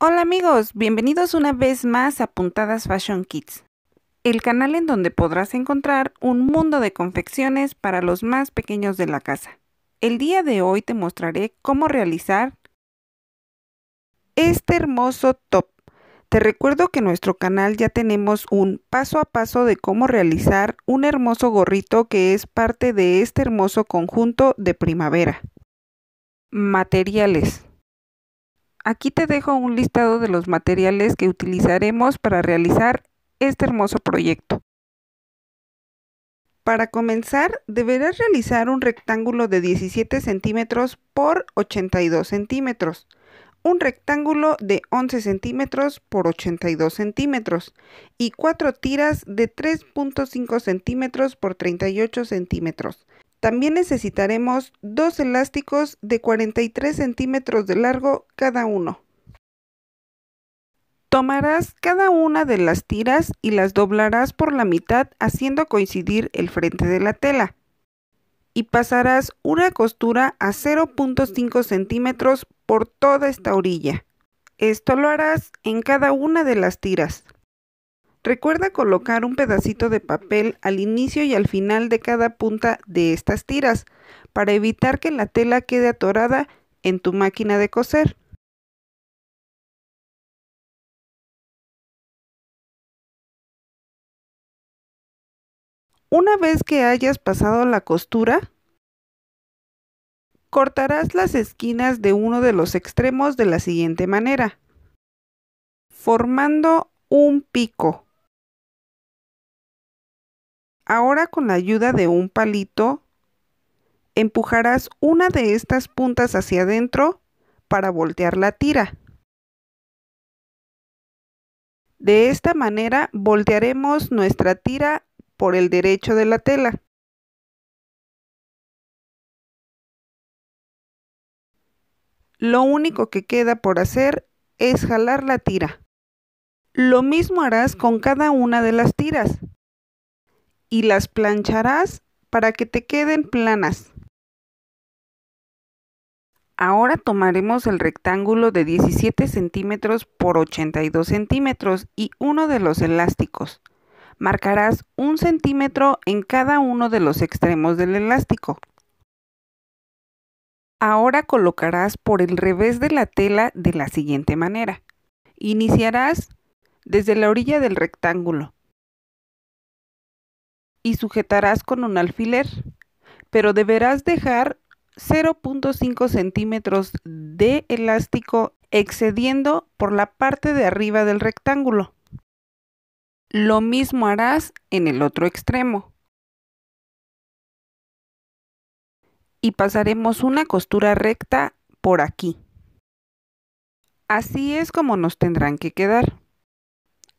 Hola amigos, bienvenidos una vez más a Puntadas Fashion Kids, el canal en donde podrás encontrar un mundo de confecciones para los más pequeños de la casa. El día de hoy te mostraré cómo realizar este hermoso top. Te recuerdo que en nuestro canal ya tenemos un paso a paso de cómo realizar un hermoso gorrito que es parte de este hermoso conjunto de primavera. Materiales. Aquí te dejo un listado de los materiales que utilizaremos para realizar este hermoso proyecto. Para comenzar, deberás realizar un rectángulo de 17 centímetros por 82 centímetros, un rectángulo de 11 centímetros por 82 centímetros y 4 tiras de 3.5 centímetros por 38 centímetros. También necesitaremos 2 elásticos de 43 centímetros de largo cada uno. Tomarás cada una de las tiras y las doblarás por la mitad haciendo coincidir el frente de la tela. Y pasarás una costura a 0.5 centímetros por toda esta orilla. Esto lo harás en cada una de las tiras. Recuerda colocar un pedacito de papel al inicio y al final de cada punta de estas tiras para evitar que la tela quede atorada en tu máquina de coser. Una vez que hayas pasado la costura, cortarás las esquinas de uno de los extremos de la siguiente manera, formando un pico. Ahora con la ayuda de un palito, empujarás una de estas puntas hacia adentro para voltear la tira. De esta manera voltearemos nuestra tira por el derecho de la tela. Lo único que queda por hacer es jalar la tira. Lo mismo harás con cada una de las tiras y las plancharás para que te queden planas. Ahora tomaremos el rectángulo de 17 centímetros por 82 centímetros y uno de los elásticos. Marcarás 1 centímetro en cada uno de los extremos del elástico. Ahora colocarás por el revés de la tela de la siguiente manera. Iniciarás desde la orilla del rectángulo y sujetarás con un alfiler, pero deberás dejar 0.5 centímetros de elástico excediendo por la parte de arriba del rectángulo. Lo mismo harás en el otro extremo. Y pasaremos una costura recta por aquí. Así es como nos tendrán que quedar.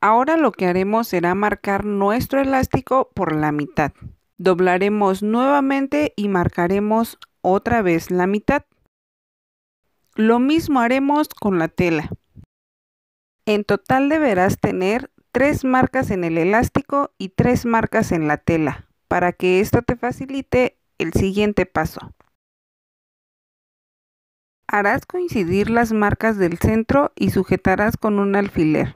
Ahora lo que haremos será marcar nuestro elástico por la mitad. Doblaremos nuevamente y marcaremos otra vez la mitad. Lo mismo haremos con la tela. En total deberás tener 3 marcas en el elástico y 3 marcas en la tela, para que esto te facilite el siguiente paso. Harás coincidir las marcas del centro y sujetarás con un alfiler.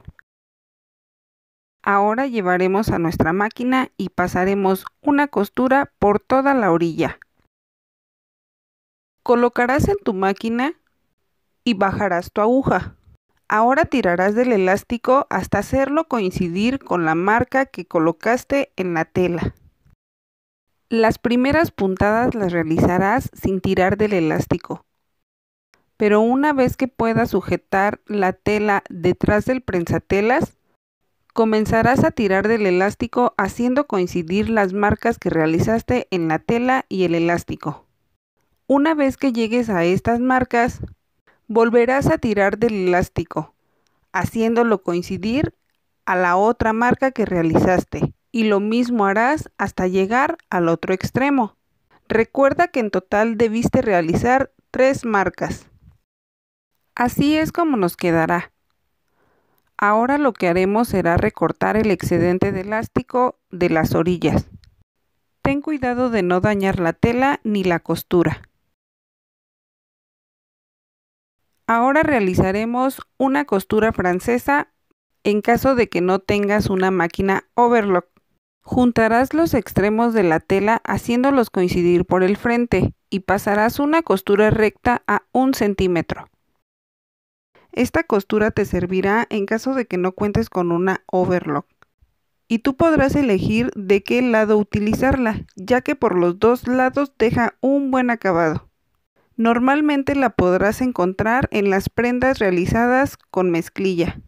Ahora llevaremos a nuestra máquina y pasaremos una costura por toda la orilla. Colocarás en tu máquina y bajarás tu aguja. Ahora tirarás del elástico hasta hacerlo coincidir con la marca que colocaste en la tela. Las primeras puntadas las realizarás sin tirar del elástico, pero una vez que puedas sujetar la tela detrás del prensatelas, comenzarás a tirar del elástico haciendo coincidir las marcas que realizaste en la tela y el elástico. Una vez que llegues a estas marcas, volverás a tirar del elástico, haciéndolo coincidir a la otra marca que realizaste, y lo mismo harás hasta llegar al otro extremo. Recuerda que en total debiste realizar 3 marcas. Así es como nos quedará. Ahora lo que haremos será recortar el excedente de elástico de las orillas. Ten cuidado de no dañar la tela ni la costura. Ahora realizaremos una costura francesa en caso de que no tengas una máquina overlock. Juntarás los extremos de la tela haciéndolos coincidir por el frente y pasarás una costura recta a 1 centímetro. Esta costura te servirá en caso de que no cuentes con una overlock. Y tú podrás elegir de qué lado utilizarla, ya que por los dos lados deja un buen acabado. Normalmente la podrás encontrar en las prendas realizadas con mezclilla.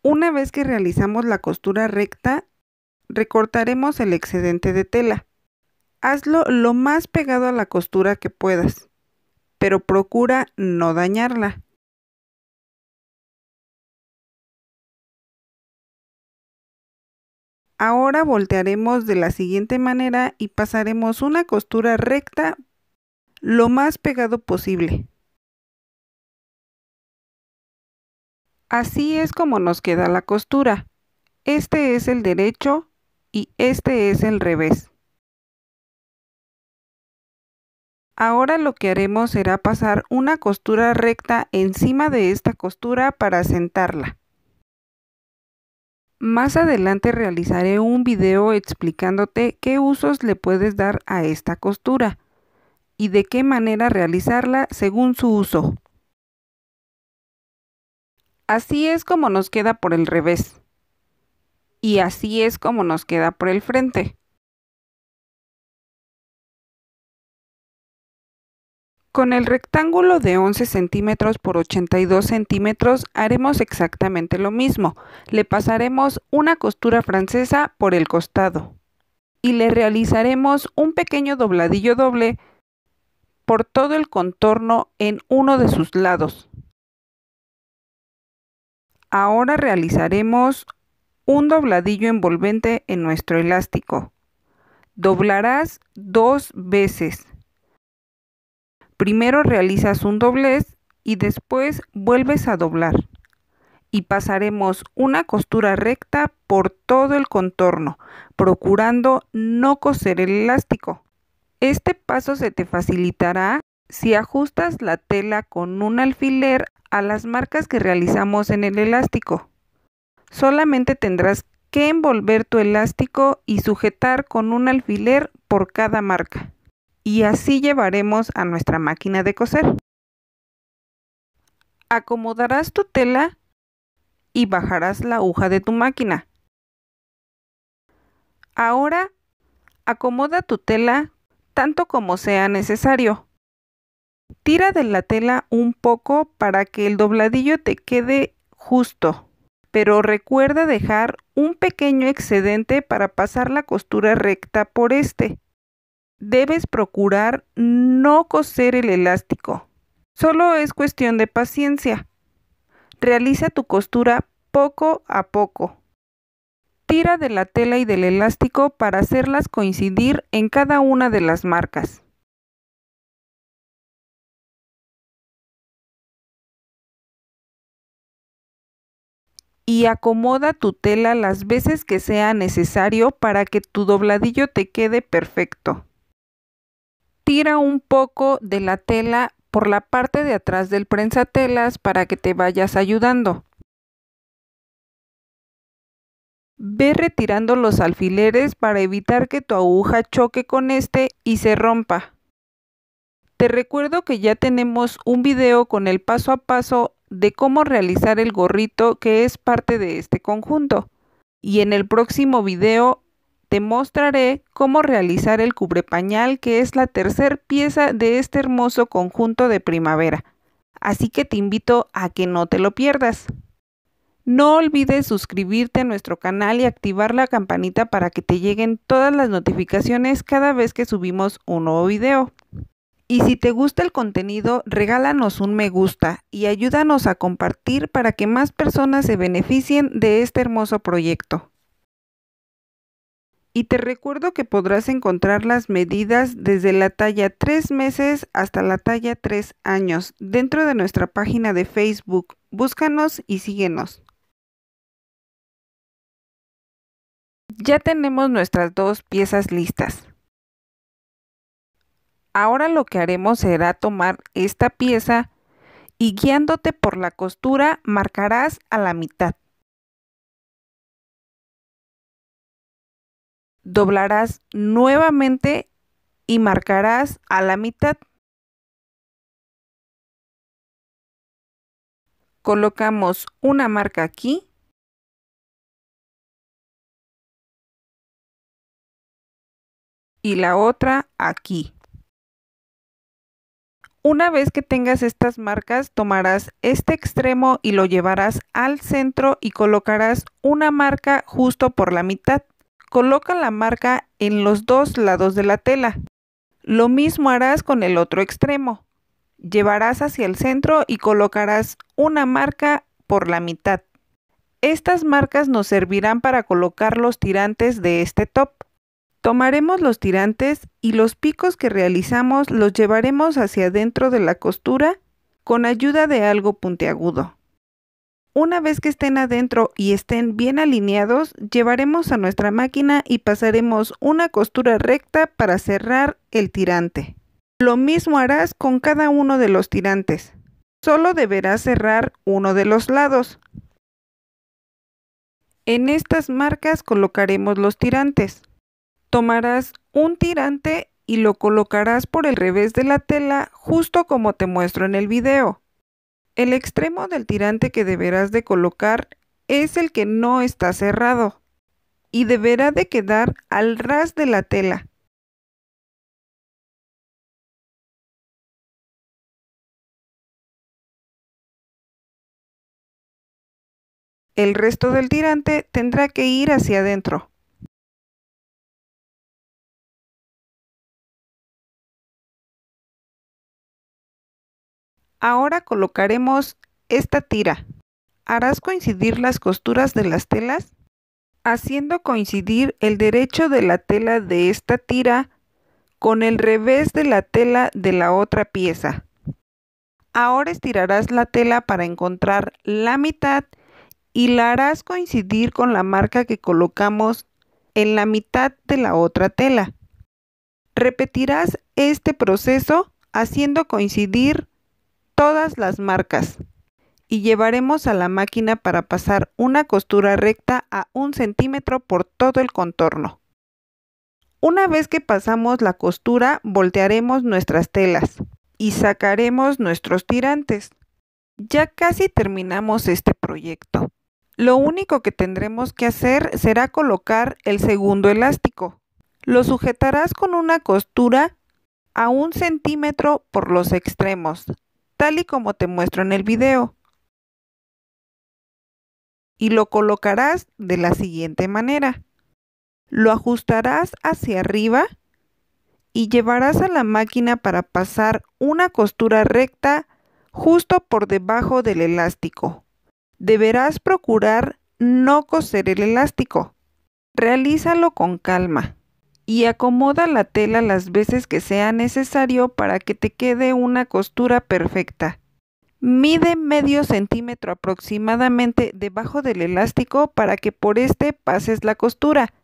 Una vez que realizamos la costura recta, recortaremos el excedente de tela. Hazlo lo más pegado a la costura que puedas, pero procura no dañarla. Ahora voltearemos de la siguiente manera y pasaremos una costura recta lo más pegado posible. Así es como nos queda la costura. Este es el derecho y este es el revés. Ahora lo que haremos será pasar una costura recta encima de esta costura para asentarla. Más adelante realizaré un video explicándote qué usos le puedes dar a esta costura y de qué manera realizarla según su uso. Así es como nos queda por el revés. Y así es como nos queda por el frente. Con el rectángulo de 11 centímetros por 82 centímetros haremos exactamente lo mismo. Le pasaremos una costura francesa por el costado y le realizaremos un pequeño dobladillo doble por todo el contorno en uno de sus lados. Ahora realizaremos un dobladillo envolvente en nuestro elástico. Doblarás 2 veces. Primero realizas un doblez y después vuelves a doblar. Y pasaremos una costura recta por todo el contorno, procurando no coser el elástico. Este paso se te facilitará si ajustas la tela con un alfiler a las marcas que realizamos en el elástico. Solamente tendrás que envolver tu elástico y sujetar con un alfiler por cada marca. Y así llevaremos a nuestra máquina de coser. Acomodarás tu tela y bajarás la aguja de tu máquina. Ahora, acomoda tu tela tanto como sea necesario. Tira de la tela un poco para que el dobladillo te quede justo, pero recuerda dejar un pequeño excedente para pasar la costura recta por este. Debes procurar no coser el elástico. Solo es cuestión de paciencia. Realiza tu costura poco a poco. Tira de la tela y del elástico para hacerlas coincidir en cada una de las marcas. Y acomoda tu tela las veces que sea necesario para que tu dobladillo te quede perfecto. Tira un poco de la tela por la parte de atrás del prensatelas para que te vayas ayudando. Ve retirando los alfileres para evitar que tu aguja choque con este y se rompa. Te recuerdo que ya tenemos un video con el paso a paso de cómo realizar el gorrito que es parte de este conjunto. Y en el próximo video te mostraré cómo realizar el cubrepañal, que es la tercera pieza de este hermoso conjunto de primavera. Así que te invito a que no te lo pierdas. No olvides suscribirte a nuestro canal y activar la campanita para que te lleguen todas las notificaciones cada vez que subimos un nuevo video. Y si te gusta el contenido, regálanos un me gusta y ayúdanos a compartir para que más personas se beneficien de este hermoso proyecto. Y te recuerdo que podrás encontrar las medidas desde la talla 3 meses hasta la talla 3 años dentro de nuestra página de Facebook. Búscanos y síguenos. Ya tenemos nuestras 2 piezas listas. Ahora lo que haremos será tomar esta pieza y guiándote por la costura marcarás a la mitad. Doblarás nuevamente y marcarás a la mitad. Colocamos una marca aquí y la otra aquí. Una vez que tengas estas marcas, tomarás este extremo y lo llevarás al centro y colocarás una marca justo por la mitad. Coloca la marca en los dos lados de la tela. Lo mismo harás con el otro extremo. Llevarás hacia el centro y colocarás una marca por la mitad. Estas marcas nos servirán para colocar los tirantes de este top. Tomaremos los tirantes y los picos que realizamos los llevaremos hacia adentro de la costura con ayuda de algo puntiagudo. Una vez que estén adentro y estén bien alineados, llevaremos a nuestra máquina y pasaremos una costura recta para cerrar el tirante. Lo mismo harás con cada uno de los tirantes. Solo deberás cerrar uno de los lados. En estas marcas colocaremos los tirantes. Tomarás un tirante y lo colocarás por el revés de la tela justo como te muestro en el video. El extremo del tirante que deberás de colocar es el que no está cerrado y deberá de quedar al ras de la tela. El resto del tirante tendrá que ir hacia adentro. Ahora colocaremos esta tira. Harás coincidir las costuras de las telas, haciendo coincidir el derecho de la tela de esta tira con el revés de la tela de la otra pieza. Ahora estirarás la tela para encontrar la mitad y la harás coincidir con la marca que colocamos en la mitad de la otra tela. Repetirás este proceso haciendo coincidir todas las marcas y llevaremos a la máquina para pasar una costura recta a 1 centímetro por todo el contorno. Una vez que pasamos la costura, voltearemos nuestras telas y sacaremos nuestros tirantes. Ya casi terminamos este proyecto. Lo único que tendremos que hacer será colocar el segundo elástico. Lo sujetarás con una costura a 1 centímetro por los extremos, tal y como te muestro en el video. Y lo colocarás de la siguiente manera. Lo ajustarás hacia arriba y llevarás a la máquina para pasar una costura recta justo por debajo del elástico. Deberás procurar no coser el elástico. Realízalo con calma y acomoda la tela las veces que sea necesario para que te quede una costura perfecta. Mide medio centímetro aproximadamente debajo del elástico para que por este pases la costura.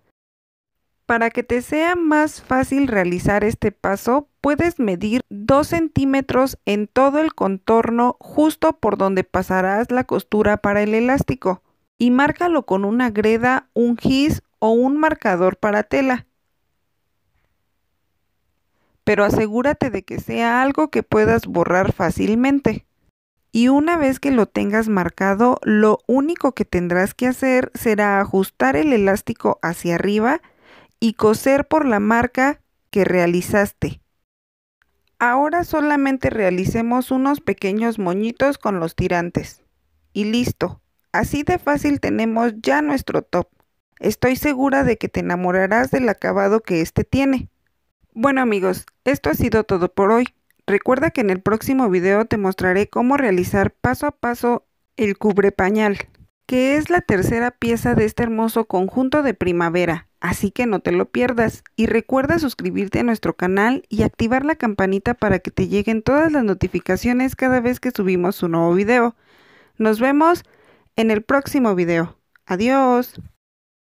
Para que te sea más fácil realizar este paso, puedes medir 2 centímetros en todo el contorno justo por donde pasarás la costura para el elástico y márcalo con una greda, un gis o un marcador para tela. Pero asegúrate de que sea algo que puedas borrar fácilmente. Y una vez que lo tengas marcado, lo único que tendrás que hacer será ajustar el elástico hacia arriba y coser por la marca que realizaste. Ahora solamente realicemos unos pequeños moñitos con los tirantes. Y listo, así de fácil tenemos ya nuestro top. Estoy segura de que te enamorarás del acabado que este tiene. Bueno amigos, esto ha sido todo por hoy. Recuerda que en el próximo video te mostraré cómo realizar paso a paso el cubrepañal, que es la tercera pieza de este hermoso conjunto de primavera, así que no te lo pierdas. Y recuerda suscribirte a nuestro canal y activar la campanita para que te lleguen todas las notificaciones cada vez que subimos un nuevo video. Nos vemos en el próximo video. Adiós.